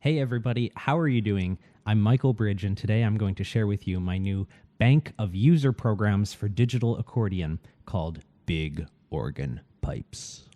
Hey everybody, how are you doing? I'm Michael Bridge, and today I'm going to share with you my new bank of user programs for digital accordion called Big Organ Pipes.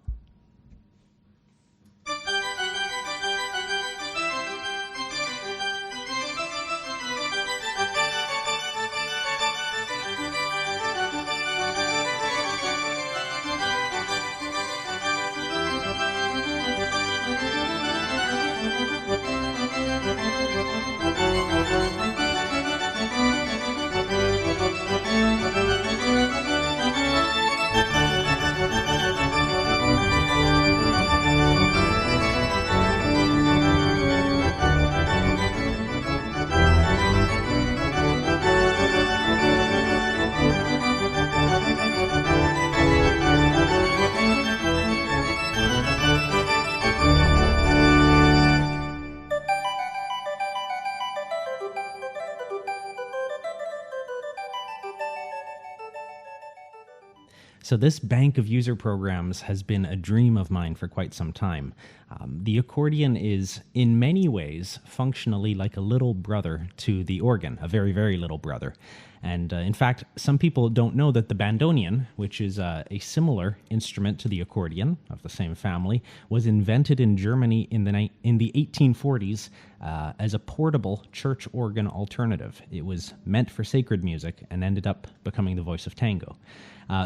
So this bank of user programs has been a dream of mine for quite some time. The accordion is, in many ways, functionally like a little brother to the organ, a very, very little brother. And in fact, some people don't know that the bandoneon, which is a similar instrument to the accordion of the same family, was invented in Germany in the 1840s as a portable church organ alternative. It was meant for sacred music and ended up becoming the voice of tango.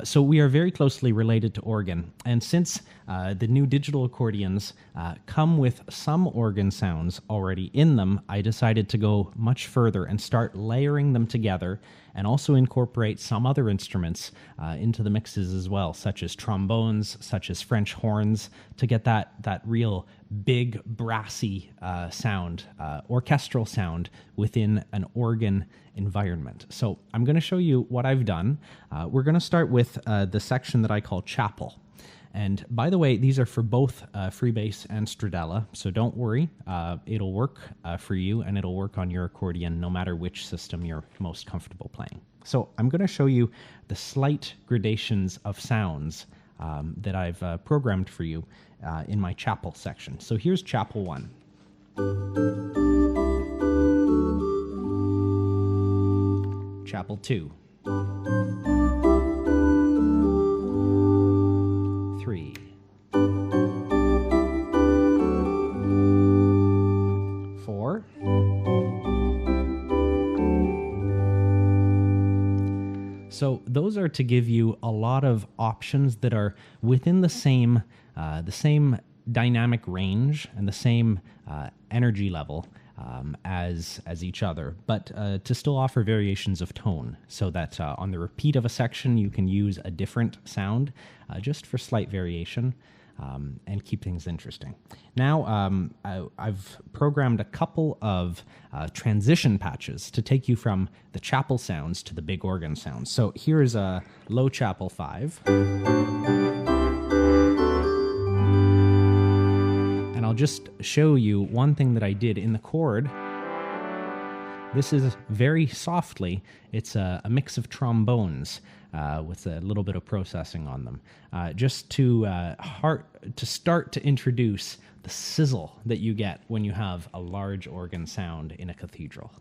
So we are very closely related to organ, and since the new digital accordions come with some organ sounds already in them, I decided to go much further and start layering them together and also incorporate some other instruments into the mixes as well, such as trombones, such as French horns, to get that real big brassy sound, orchestral sound within an organ environment. So I'm going to show you what I've done. We're going to start with the section that I call chapel. And by the way, these are for both freebass and stradella, so don't worry. It'll work for you, and it'll work on your accordion no matter which system you're most comfortable playing. So I'm going to show you the slight gradations of sounds that I've programmed for you in my chapel section. So here's chapel 1. Chapel 2. 3. 4. So those are to give you a lot of options that are within the same dynamic range and the same energy level as each other, but to still offer variations of tone, so that on the repeat of a section you can use a different sound just for slight variation and keep things interesting. Now I've programmed a couple of transition patches to take you from the chapel sounds to the big organ sounds. So here's a low chapel 5. And I'll just show you one thing that I did in the chord. This is very softly. It's a mix of trombones with a little bit of processing on them, just to start to introduce the sizzle that you get when you have a large organ sound in a cathedral.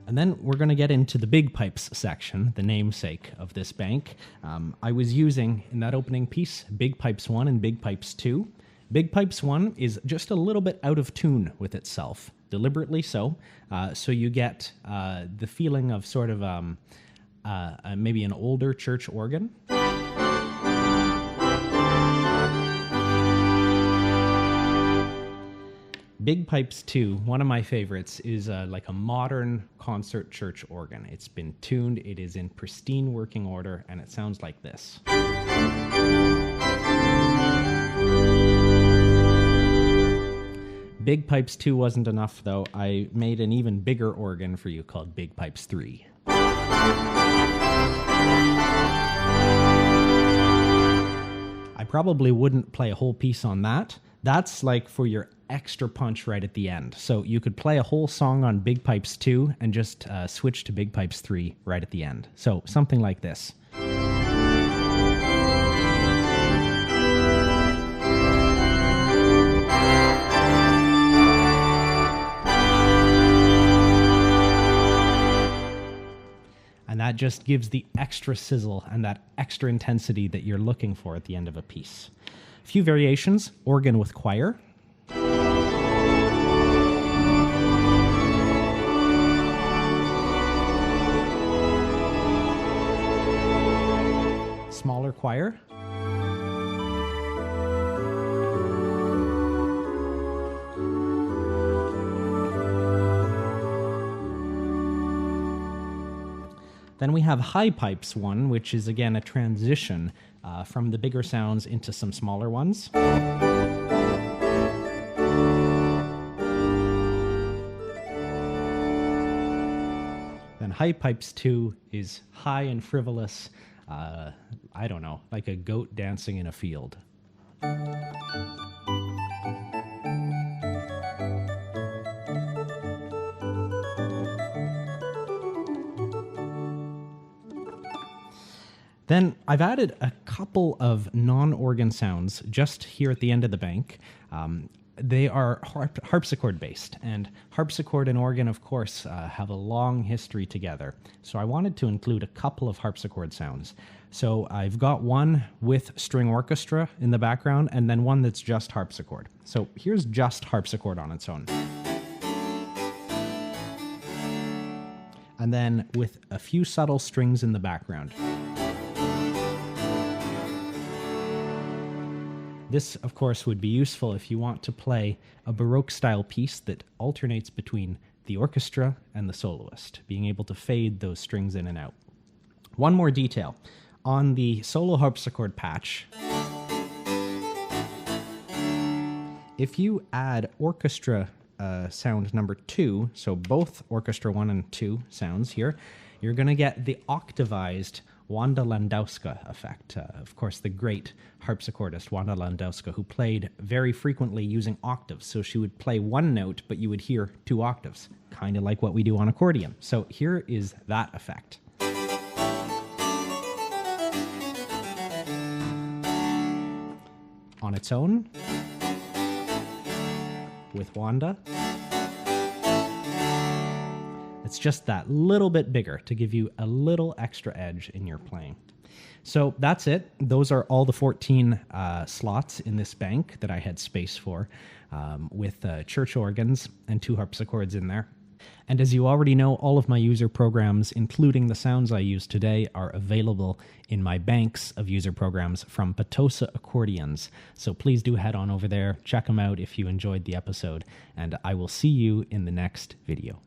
And then we're going to get into the big pipes section, the namesake of this bank. I was using, in that opening piece, Big Pipes 1 and Big Pipes 2. Big Pipes 1 is just a little bit out of tune with itself, deliberately so. So you get the feeling of sort of maybe an older church organ. Big Pipes 2, one of my favorites, is like a modern concert church organ. It's been tuned, it is in pristine working order, and it sounds like this. Big Pipes 2 wasn't enough, though. I made an even bigger organ for you called Big Pipes 3. I probably wouldn't play a whole piece on that. That's like for your extra punch right at the end. So you could play a whole song on Big Pipes 2 and just switch to Big Pipes 3 right at the end. So something like this. just gives the extra sizzle and that extra intensity that you're looking for at the end of a piece. A few variations: organ with choir, smaller choir, then we have high pipes one, which is again a transition from the bigger sounds into some smaller ones. Then high pipes 2 is high and frivolous, I don't know, like a goat dancing in a field. Then I've added a couple of non-organ sounds just here at the end of the bank. They are harpsichord based, and harpsichord and organ, of course, have a long history together. So I wanted to include a couple of harpsichord sounds. So I've got one with string orchestra in the background, and then one that's just harpsichord. So here's just harpsichord on its own. And then with a few subtle strings in the background. This, of course, would be useful if you want to play a Baroque-style piece that alternates between the orchestra and the soloist, being able to fade those strings in and out. One more detail. On the solo harpsichord patch, if you add orchestra sound number 2, so both orchestra 1 and 2 sounds here, you're going to get the octavized Wanda Landowska effect. Of course, the great harpsichordist Wanda Landowska, who played very frequently using octaves. So she would play one note, but you would hear 2 octaves, kind of like what we do on accordion. So here is that effect. On its own, with Wanda, it's just that little bit bigger to give you a little extra edge in your playing. So that's it. Those are all the 14 slots in this bank that I had space for, with church organs and 2 harpsichords in there. And as you already know, all of my user programs, including the sounds I use today, are available in my banks of user programs from Petosa Accordions. So please do head on over there, check them out if you enjoyed the episode, and I will see you in the next video.